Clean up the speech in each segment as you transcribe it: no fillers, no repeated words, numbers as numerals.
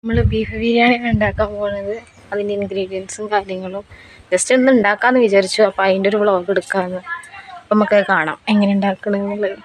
നമ്മൾ ബീഫ് ബിരിയാണിയാണ് ഉണ്ടാക്കാൻ പോകുന്നത്. അതിൻ്റെ ഇൻഗ്രീഡിയൻസും കാര്യങ്ങളും ജസ്റ്റ് ഒന്ന് ഉണ്ടാക്കാമെന്ന് വിചാരിച്ചു. അപ്പോൾ അതിൻ്റെ ഒരു വ്ളോഗ് എടുക്കാമെന്ന്. അപ്പം നമുക്ക് കാണാം എങ്ങനെ ഉണ്ടാക്കണമെന്നുള്ളത്.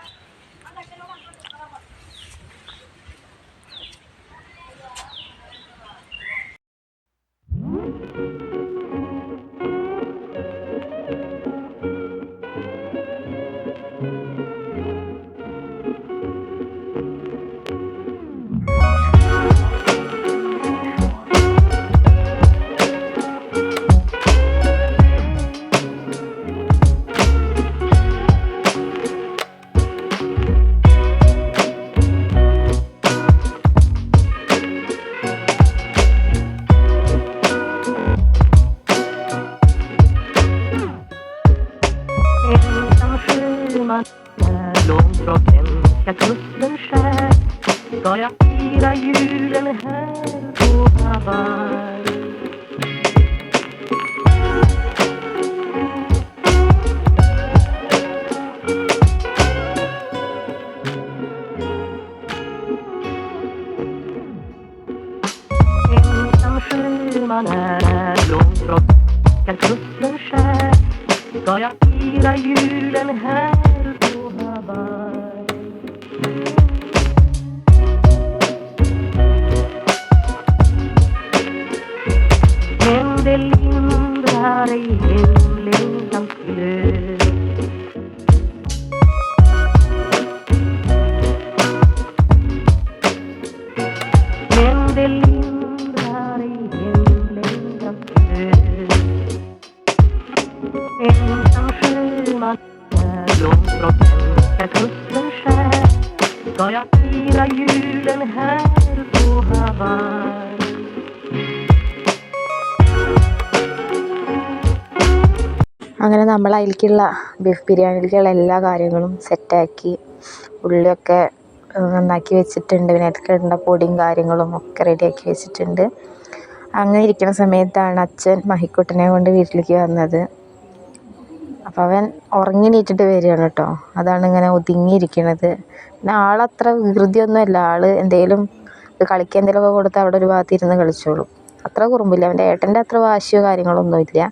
Långt från svenska kusten skär ska jag fira julen här på Hawaii. Ensam sjöman är långt från svenska kusten skär ska jag fira julen här på Hawaii. Men det lindrar ej hemlängtans glöd. Men det lindrar ej hemlängtans glöd. Ensam sjöman är långt från svenska kusten skär ska jag fira julen här på Hawaii. അങ്ങനെ നമ്മൾ അതിലേക്കുള്ള beef ബിരിയാണിയിലേക്കുള്ള എല്ലാ കാര്യങ്ങളും സെറ്റാക്കി ഉള്ളിയൊക്കെ നന്നാക്കി വെച്ചിട്ടുണ്ട്. പിന്നെ അതിലേക്ക് ഇടേണ്ട പൊടിയും കാര്യങ്ങളും ഒക്കെ റെഡിയാക്കി വെച്ചിട്ടുണ്ട്. അങ്ങനെ ഇരിക്കുന്ന സമയത്താണ് അച്ഛൻ മഹിക്കുട്ടനെ കൊണ്ട് വീട്ടിലേക്ക് വന്നത്. അപ്പോൾ അവൻ ഉറങ്ങി നീറ്റിട്ട് വരികയാണ് കേട്ടോ. അതാണ് ഇങ്ങനെ ഒതുങ്ങിയിരിക്കുന്നത്. പിന്നെ ആളത്ര വികൃതിയൊന്നുമല്ല. ആൾ എന്തെങ്കിലും കളിക്കാൻ എന്തെങ്കിലുമൊക്കെ കൊടുത്താൽ അവിടെ ഒരു ഭാഗത്തിരുന്ന് കളിച്ചോളും. അത്ര കുറുമ്പില്ല. അവൻ്റെ ഏട്ടൻ്റെ അത്ര വാശിയോ കാര്യങ്ങളൊന്നുമില്ല.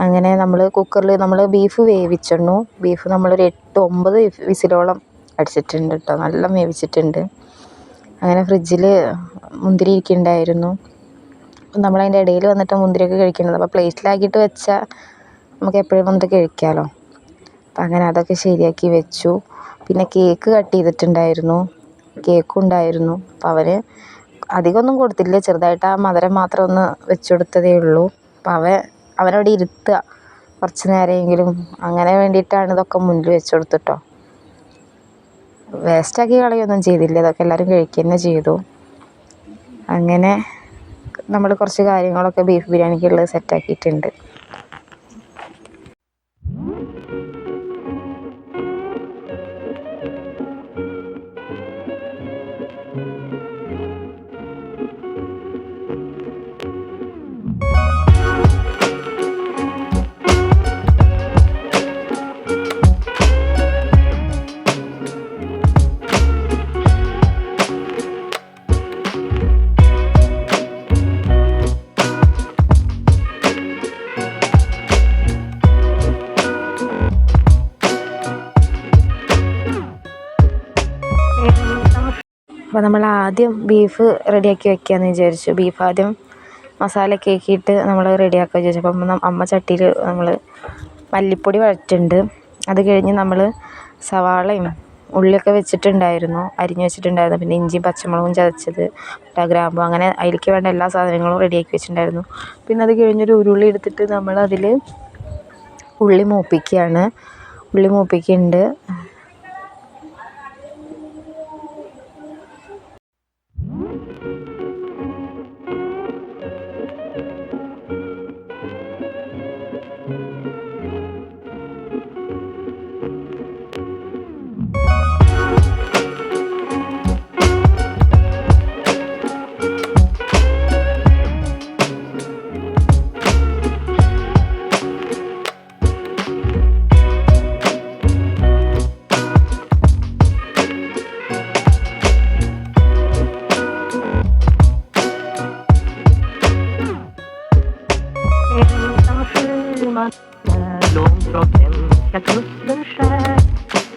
അങ്ങനെ നമ്മൾ കുക്കറിൽ നമ്മൾ ബീഫ് വേവിച്ചിരുന്നു. ബീഫ് നമ്മളൊരു 8-9 വിസിലോളം അടിച്ചിട്ടുണ്ട് കേട്ടോ. നല്ല വേവിച്ചിട്ടുണ്ട്. അങ്ങനെ ഫ്രിഡ്ജിൽ മുന്തിരി ഇരിക്കുന്നുണ്ടായിരുന്നു. നമ്മളതിൻ്റെ ഇടയിൽ വന്നിട്ട് മുന്തിരിയൊക്കെ കഴിക്കുന്നത്. അപ്പോൾ പ്ലേറ്റിലാക്കിയിട്ട് വെച്ചാൽ നമുക്ക് എപ്പോഴും വന്നിട്ട് കഴിക്കാമല്ലോ. അപ്പം അങ്ങനെ അതൊക്കെ ശരിയാക്കി വെച്ചു. പിന്നെ കേക്ക് കട്ട് ചെയ്തിട്ടുണ്ടായിരുന്നു. കേക്കും ഉണ്ടായിരുന്നു. അപ്പം അവന് അധികമൊന്നും കൊടുത്തില്ല. ചെറുതായിട്ട് ആ മധുരം മാത്രം ഒന്ന് വെച്ച് കൊടുത്തതേ ഉള്ളൂ. അപ്പം അവനവിടെ ഇരുത്തുക കുറച്ച് നേരമെങ്കിലും. അങ്ങനെ വേണ്ടിയിട്ടാണ് ഇതൊക്കെ മുന്നിൽ വെച്ച് കൊടുത്തിട്ടോ. വേസ്റ്റാക്കി കളയൊന്നും ചെയ്തില്ല. ഇതൊക്കെ എല്ലാവരും കഴിക്കുക തന്നെ ചെയ്തു. അങ്ങനെ നമ്മൾ കുറച്ച് കാര്യങ്ങളൊക്കെ ബീഫ് ബിരിയാണിക്കുള്ളത് സെറ്റാക്കിയിട്ടുണ്ട്. അപ്പോൾ നമ്മൾ ആദ്യം ബീഫ് റെഡിയാക്കി വെക്കാമെന്ന് വിചാരിച്ചു. ബീഫ് ആദ്യം മസാലയൊക്കെ ആക്കിയിട്ട് നമ്മൾ റെഡിയാക്കുക വിചാരിച്ചു. അപ്പം അമ്മ ചട്ടിയിൽ നമ്മൾ മല്ലിപ്പൊടി വഴറ്റുന്നുണ്ട്. അത് കഴിഞ്ഞ് നമ്മൾ സവാളയും ഉള്ളിയൊക്കെ വെച്ചിട്ടുണ്ടായിരുന്നു, അരിഞ്ഞ് വെച്ചിട്ടുണ്ടായിരുന്നു. പിന്നെ ഇഞ്ചിയും പച്ചമുളകും ചതച്ചത്, ഗ്രാമ്പു, അങ്ങനെ അതിലേക്ക് വേണ്ട എല്ലാ സാധനങ്ങളും റെഡിയാക്കി വെച്ചിട്ടുണ്ടായിരുന്നു. പിന്നെ അത് കഴിഞ്ഞൊരു ഉരുളി എടുത്തിട്ട് നമ്മളതിൽ ഉള്ളി മൂപ്പിക്കുകയാണ്. ഉള്ളി മൂപ്പിക്കുന്നുണ്ട്. långt från svenska kusten skär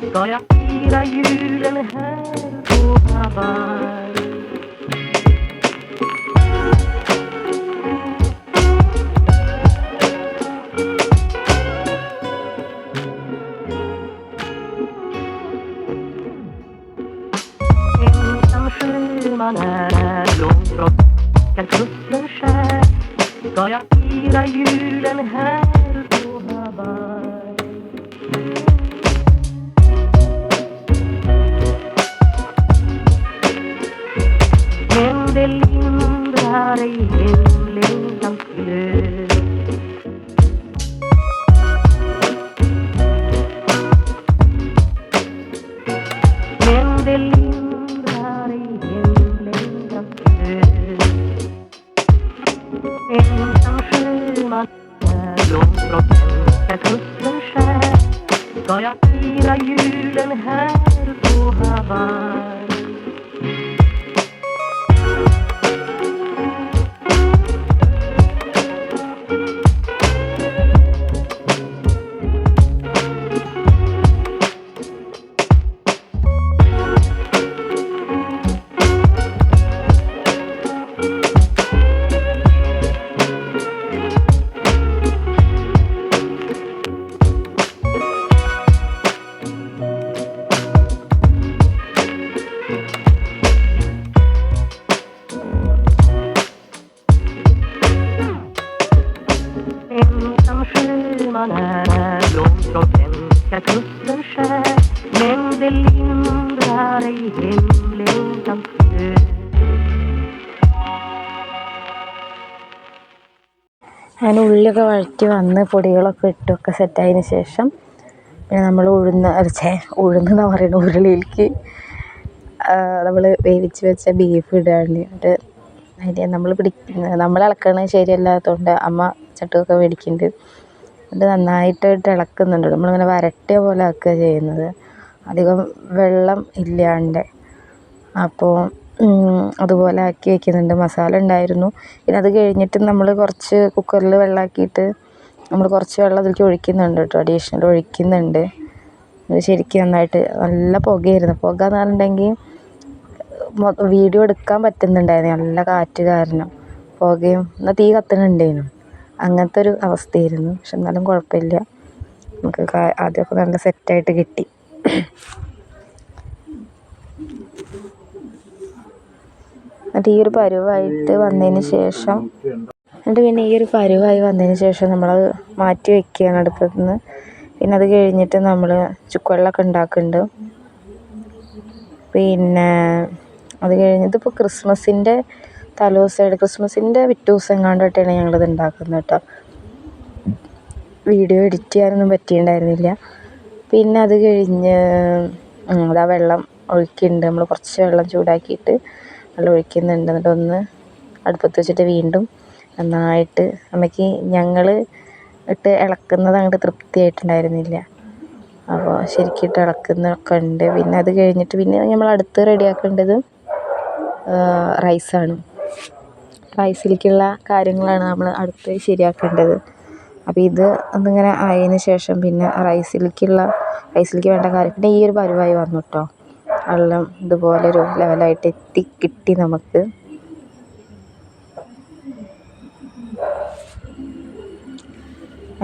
ska jag fira julen här på Hawaii. Ensam sjöman är långt från svenska kusten skär ska jag fira julen här på Hawaii. Men det lindrar ej hemlängtans glöd. Men det lindrar ej hemlängtans glöd. Ensam sjöman är långt från svenska kusten skär ska jag fira julen här på Hawaii. Ensam sjöman är långt från svenska kusten skär men det lindrar ej hemlängtans glöd. അങ്ങനെ ഉള്ളിയൊക്കെ വഴറ്റി വന്ന് പൊടികളൊക്കെ ഇട്ടൊക്കെ സെറ്റായതിന് ശേഷം പിന്നെ നമ്മൾ ഉഴുന്നെന്ന് പറയുന്ന ഉരുളിയിലേക്ക് നമ്മൾ വേവിച്ച് വെച്ച ബീഫ് ഇടുകയാണ്. എന്നിട്ട് അതിൻ്റെ നമ്മൾ ഇളക്കണത് ശരിയല്ലാത്തതുകൊണ്ട് അമ്മ ചട്ടുകൊക്കെ മേടിക്കുന്നുണ്ട്. എന്നിട്ട് നന്നായിട്ട് ഇളക്കുന്നുണ്ട്. നമ്മളിങ്ങനെ വരട്ടിയ പോലെ ആക്കുക ചെയ്യുന്നത്, അധികം വെള്ളം ഇല്ലാണ്ട്. അപ്പോൾ അതുപോലെ ആക്കി വയ്ക്കുന്നുണ്ട്. മസാല ഉണ്ടായിരുന്നു. പിന്നെ അത് കഴിഞ്ഞിട്ട് നമ്മൾ കുറച്ച് കുക്കറിൽ വെള്ളമാക്കിയിട്ട് നമ്മൾ കുറച്ച് വെള്ളം അതിലേക്ക് ഒഴിക്കുന്നുണ്ട് കേട്ടോ, അഡീഷണൽ ഒഴിക്കുന്നുണ്ട്. അത് ശരിക്കും നന്നായിട്ട് നല്ല പുകയായിരുന്നു. പുക എന്ന് പറഞ്ഞിട്ടുണ്ടെങ്കിൽ വീഡിയോ എടുക്കാൻ പറ്റുന്നുണ്ടായിരുന്നു, നല്ല കാറ്റ് കാരണം. പുകയും എന്നാൽ തീ കത്തുന്നുണ്ടായിരുന്നു, അങ്ങനത്തെ ഒരു അവസ്ഥയായിരുന്നു. പക്ഷെ എന്നാലും കുഴപ്പമില്ല, നമുക്ക് ആദ്യമൊക്കെ നല്ല സെറ്റായിട്ട് കിട്ടി. എന്നിട്ട് ഈ ഒരു പരുവായിട്ട് വന്നതിന് ശേഷം നമ്മളത് മാറ്റി വയ്ക്കുകയാണ് അടുപ്പത്തു നിന്ന്. പിന്നെ അത് കഴിഞ്ഞിട്ട് നമ്മൾ ചുക്കുവെള്ളമൊക്കെ ഉണ്ടാക്കുന്നുണ്ട്. പിന്നെ അത് കഴിഞ്ഞിട്ട് ഇപ്പോൾ ക്രിസ്മസിൻ്റെ ക്രിസ്മസിൻ്റെ പിറ്റേ ദിവസം എങ്ങാണ്ടോട്ടാണ് ഞങ്ങളിത് ഉണ്ടാക്കുന്നത് കേട്ടോ. വീഡിയോ എഡിറ്റ് ചെയ്യാനൊന്നും പറ്റിയിട്ടുണ്ടായിരുന്നില്ല. പിന്നെ അത് കഴിഞ്ഞ് അതാ വെള്ളം ഒഴിക്കുന്നുണ്ട്. നമ്മൾ കുറച്ച് വെള്ളം ചൂടാക്കിയിട്ട് വെള്ളം ഒഴിക്കുന്നുണ്ട്. എന്നിട്ട് ഒന്ന് അടുപ്പത്ത് വെച്ചിട്ട് വീണ്ടും നന്നായിട്ട് ഞങ്ങൾ ഇട്ട് ഇളക്കുന്നത് അങ്ങോട്ട് തൃപ്തിയായിട്ടുണ്ടായിരുന്നില്ല. അപ്പോൾ ശരിക്കിട്ട് ഇളക്കുന്നൊക്കെ ഉണ്ട്. പിന്നെ അത് കഴിഞ്ഞിട്ട് പിന്നെ നമ്മൾ അടുത്ത് റെഡിയാക്കേണ്ടത് റൈസാണ്. റൈസിലേക്കുള്ള കാര്യങ്ങളാണ് നമ്മൾ അടുത്ത് ശരിയാക്കേണ്ടത്. അപ്പോൾ ഇത് ഒന്നിങ്ങനെ ആയതിന് ശേഷം പിന്നെ റൈസിലേക്ക് വേണ്ട കാര്യം പിന്നെ ഈ ഒരു പരുവായി വന്നു കേട്ടോ. വെള്ളം ഇതുപോലൊരു ലെവലായിട്ട് കിട്ടി നമുക്ക്.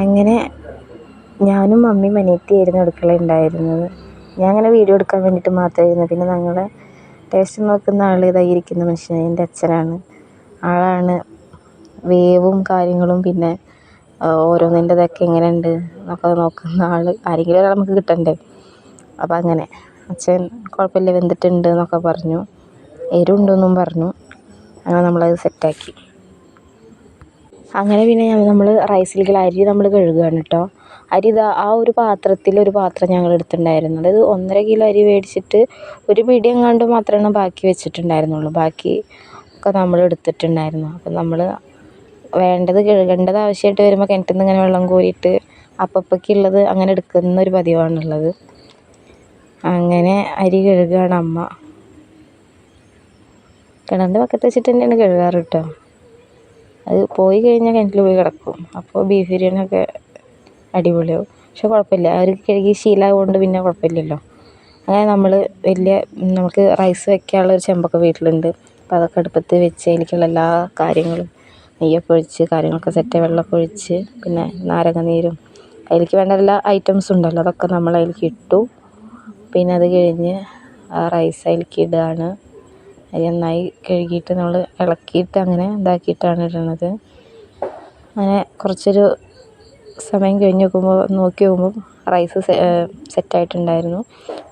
അങ്ങനെ ഞാനും മമ്മിയും അനിയത്തിയായിരുന്നു അടുക്കളയുണ്ടായിരുന്നത്. ഞാൻ അങ്ങനെ വീഡിയോ എടുക്കാൻ വേണ്ടിയിട്ട് മാത്രമായിരുന്നു. പിന്നെ ഞങ്ങളെ ടേസ്റ്റ് നോക്കുന്ന ആൾ ഇതായിരിക്കുന്ന മനുഷ്യൻ എൻ്റെ അച്ഛനാണ്. ആളാണ് വേവും കാര്യങ്ങളും പിന്നെ ഓരോന്നിൻ്റെ ഇതൊക്കെ എങ്ങനെയുണ്ട് എന്നൊക്കെ നോക്കുന്ന ആൾ. ആരെങ്കിലും ഒരാൾ നമുക്ക് കിട്ടണ്ടേ. അപ്പം അങ്ങനെ അച്ഛൻ കുഴപ്പമില്ല, വെന്തിട്ടുണ്ട് എന്നൊക്കെ പറഞ്ഞു, എരിവുണ്ടെന്നും പറഞ്ഞു. അങ്ങനെ നമ്മളത് സെറ്റാക്കി. അങ്ങനെ പിന്നെ നമ്മൾ റൈസിലേക്കുള്ള അരി നമ്മൾ കഴുകുകയാണ് കേട്ടോ. അരി ആ ഒരു പാത്രം ഞങ്ങൾ എടുത്തിട്ടുണ്ടായിരുന്നു. അതായത് 1.5 കിലോ അരി മേടിച്ചിട്ട് ഒരു പിടി എങ്ങാണ്ട് മാത്രമാണ് ബാക്കി വെച്ചിട്ടുണ്ടായിരുന്നുള്ളൂ. ബാക്കി ഒക്കെ നമ്മൾ എടുത്തിട്ടുണ്ടായിരുന്നു. അപ്പം നമ്മൾ കഴുകേണ്ടത് ആവശ്യമായിട്ട് വരുമ്പോൾ കിണറ്റിൽ നിന്ന് ഇങ്ങനെ വെള്ളം കോരിയിട്ട് അപ്പപ്പോഴേക്കുള്ളത് അങ്ങനെ എടുക്കുന്ന ഒരു പതിവാണുള്ളത്. അങ്ങനെ അരി കഴുകുകയാണ് അമ്മ. കിണറിൻ്റെ പക്കത്ത് വെച്ചിട്ട് തന്നെയാണ് കഴുകാറ് കേട്ടോ. അത് പോയി കഴിഞ്ഞാൽ കിണറ്റിൽ പോയി കിടക്കും. അപ്പോൾ ബീഫ് ബിരിയാണിയൊക്കെ അടിപൊളിയാവും. പക്ഷെ കുഴപ്പമില്ല, അവർക്ക് കഴുകി ശീലമായതുകൊണ്ട് പിന്നെ കുഴപ്പമില്ലല്ലോ. അങ്ങനെ നമ്മൾ നമുക്ക് റൈസ് വെക്കാനുള്ളൊരു ചെമ്പൊക്കെ വീട്ടിലുണ്ട്. അപ്പോൾ അതൊക്കെ അടുപ്പത്ത് വെച്ച് അതിലേക്കുള്ള എല്ലാ കാര്യങ്ങളും നെയ്യൊക്കെ ഒഴിച്ച് കാര്യങ്ങളൊക്കെ സെറ്റ്, വെള്ളമൊക്കെ ഒഴിച്ച് പിന്നെ നാരങ്ങ നീരും അതിലേക്ക് വേണ്ട എല്ലാ ഐറ്റംസും ഉണ്ടല്ലോ അതൊക്കെ നമ്മൾ അതിലേക്ക് ഇട്ടു. പിന്നെ അത് കഴിഞ്ഞ് ആ റൈസ് അതിലേക്ക് ഇടുകയാണ്. അത് നന്നായി കഴുകിയിട്ട് നമ്മൾ ഇളക്കിയിട്ട് അങ്ങനെ ഇതാക്കിയിട്ടാണ് ഇടുന്നത്. അങ്ങനെ കുറച്ചൊരു സമയം കഴിഞ്ഞ് നോക്കി നോക്കുമ്പോൾ റൈസ് സെറ്റായിട്ടുണ്ടായിരുന്നു.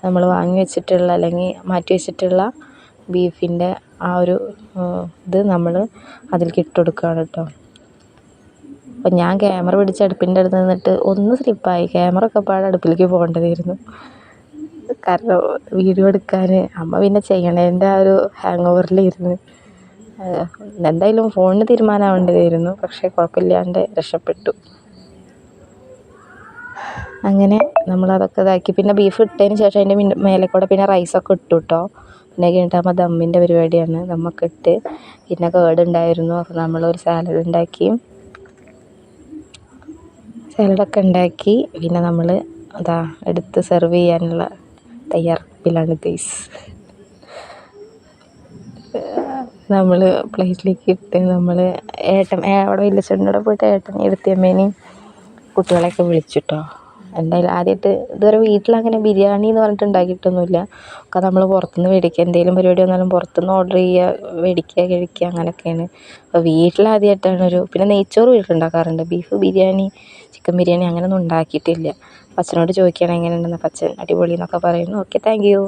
നമ്മൾ വാങ്ങി വെച്ചിട്ടുള്ള അല്ലെങ്കിൽ മാറ്റി വെച്ചിട്ടുള്ള ബീഫിൻ്റെ ആ ഒരു ഇത് നമ്മൾ അതിലേക്ക് ഇട്ട് കൊടുക്കുകയാണ് കേട്ടോ. അപ്പം ഞാൻ ക്യാമറ പിടിച്ച് അടുപ്പിൻ്റെ അടുത്ത് നിന്നിട്ട് ഒന്ന് സ്ലിപ്പായി, ക്യാമറ ഒക്കെ പാടെ അടുപ്പിലേക്ക് പോകേണ്ടതായിരുന്നു. കാരണം വീഡിയോ എടുക്കാൻ അമ്മ പിന്നെ ചെയ്യണതിൻ്റെ ആ ഒരു ഹാങ് ഓവറിലിരുന്ന് എന്തായാലും ഫോണിന് തീരുമാനമാവേണ്ടതായിരുന്നു. പക്ഷേ കുഴപ്പമില്ലാണ്ട് രക്ഷപ്പെട്ടു. അങ്ങനെ നമ്മളതൊക്കെ ഇതാക്കി പിന്നെ ബീഫ് ഇട്ടതിന് ശേഷം അതിൻ്റെ മേലെ കൂടെ പിന്നെ റൈസൊക്കെ ഇട്ടു കേട്ടോ. പിന്നെ കഴിഞ്ഞിട്ടാകുമ്പോൾ ദമ്മിൻ്റെ പരിപാടിയാണ്. ദമ്മൊക്കെ ഇട്ട് പിന്നെ കേടുണ്ടായിരുന്നു. അപ്പോൾ നമ്മളൊരു സാലഡ് ഉണ്ടാക്കി. സാലഡൊക്കെ ഉണ്ടാക്കി പിന്നെ നമ്മൾ എടുത്ത് സെർവ് ചെയ്യാനുള്ള തയ്യാറെടുപ്പിലാണ് ഗൈസ്. നമ്മൾ പ്ലേറ്റിലേക്ക് ഇട്ട് നമ്മൾ അവിടെ വലിയച്ഛനോടെ പോയിട്ട് ഏട്ടനെ എടുത്തിയമ്മേനെയും കുട്ടികളെയൊക്കെ വിളിച്ചിട്ടോ. എന്തായാലും ആദ്യമായിട്ട് ഇതുവരെ വീട്ടിലങ്ങനെ ബിരിയാണി എന്ന് പറഞ്ഞിട്ട് ഉണ്ടാക്കിയിട്ടൊന്നുമില്ല. ഒക്കെ നമ്മൾ പുറത്തുനിന്ന് മേടിക്കുക, എന്തെങ്കിലും പരിപാടി വന്നാലും പുറത്തുനിന്ന് ഓർഡർ ചെയ്യുക, മേടിക്കുക, കഴിക്കുക അങ്ങനെയൊക്കെയാണ്. അപ്പോൾ വീട്ടിലാദ്യമായിട്ടാണ് പിന്നെ നെയ്ച്ചോറ് വീട്ടിലുണ്ടാക്കാറുണ്ട്. ബീഫ് ബിരിയാണി, ചിക്കൻ ബിരിയാണി അങ്ങനെയൊന്നും ഉണ്ടാക്കിയിട്ടില്ല. അച്ഛനോട് ചോദിക്കുകയാണ് എങ്ങനെയുണ്ടെന്ന്. അച്ഛൻ അടിപൊളി എന്നൊക്കെ പറയുന്നു. Okay, thank you.